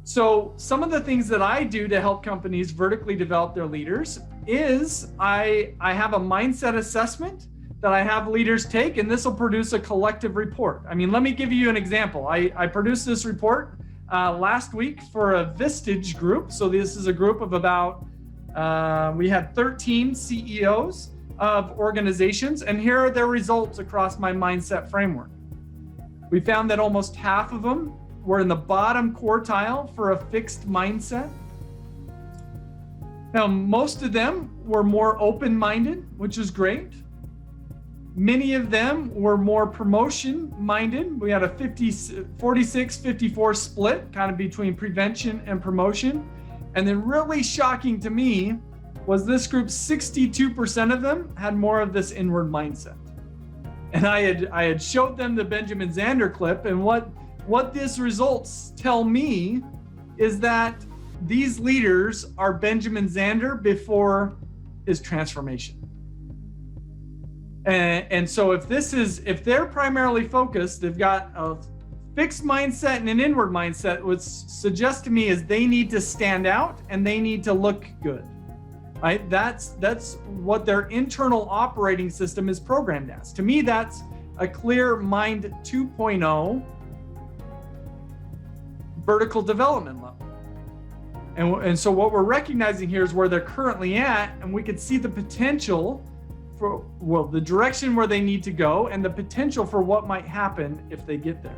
So some of the things that I do to help companies vertically develop their leaders is I have a mindset assessment that I have leaders take, and this will produce a collective report. I mean, let me give you an example. I produced this report last week for a Vistage group. So this is a group of about, we had 13 CEOs of organizations, and here are their results across my mindset framework. We found that almost half of them were in the bottom quartile for a fixed mindset. Now, most of them were more open-minded, which is great. Many of them were more promotion-minded. We had a 46-54 split, kind of between prevention and promotion. And then really shocking to me was this group, 62% of them had more of this inward mindset. And I had showed them the Benjamin Zander clip, and what these results tell me is that these leaders are Benjamin Zander before his transformation. And so if they're primarily focused, they've got a fixed mindset and an inward mindset, what suggests to me is they need to stand out and they need to look good, right? That's what their internal operating system is programmed as. To me, that's a clear Mind 2.0 vertical development level. And so what we're recognizing here is where they're currently at, and we could see the potential for, well, the direction where they need to go and the potential for what might happen if they get there.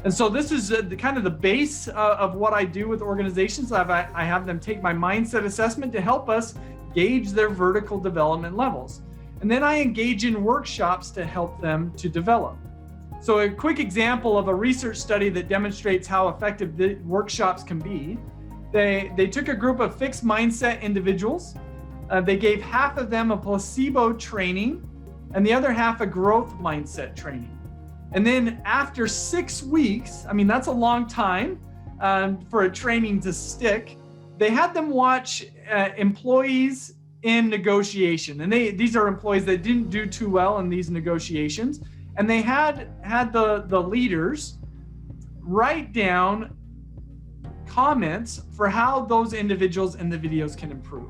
And so this is the kind of the base of what I do with organizations. I have them take my mindset assessment to help us gauge their vertical development levels. And then I engage in workshops to help them to develop. So a quick example of a research study that demonstrates how effective the workshops can be. They took a group of fixed mindset individuals. They gave half of them a placebo training and the other half a growth mindset training. And then after 6 weeks, I mean, that's a long time for a training to stick. They had them watch employees in negotiation. And these are employees that didn't do too well in these negotiations. And they had the leaders write down comments for how those individuals in the videos can improve.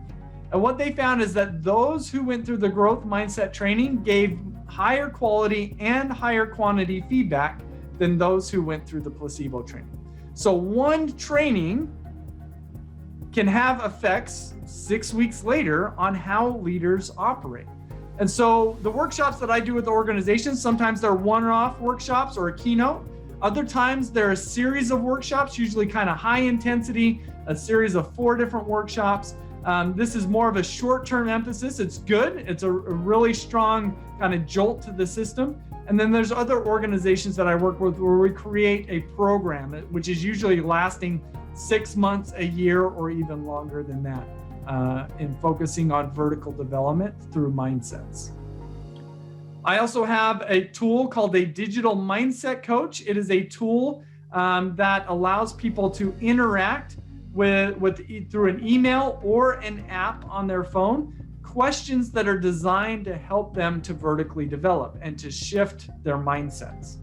And what they found is that those who went through the growth mindset training gave higher quality and higher quantity feedback than those who went through the placebo training. So one training can have effects 6 weeks later on how leaders operate. And so the workshops that I do with organizations, sometimes they're one-off workshops or a keynote. Other times they're a series of workshops, usually kind of high intensity, a series of 4 different workshops. This is more of a short-term emphasis. It's good. It's a really strong kind of jolt to the system. And then there's other organizations that I work with where we create a program, which is usually lasting 6 months, a year, or even longer than that, in focusing on vertical development through mindsets. I also have a tool called a digital mindset coach. It is a tool that allows people to interact with through an email or an app on their phone, questions that are designed to help them to vertically develop and to shift their mindsets.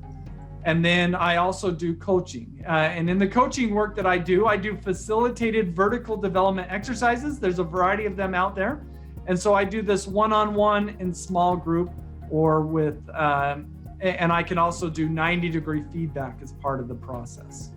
And then I also do coaching. And in the coaching work that I do facilitated vertical development exercises. There's a variety of them out there. And so I do this one-on-one in small group or with, and I can also do 90-degree feedback as part of the process.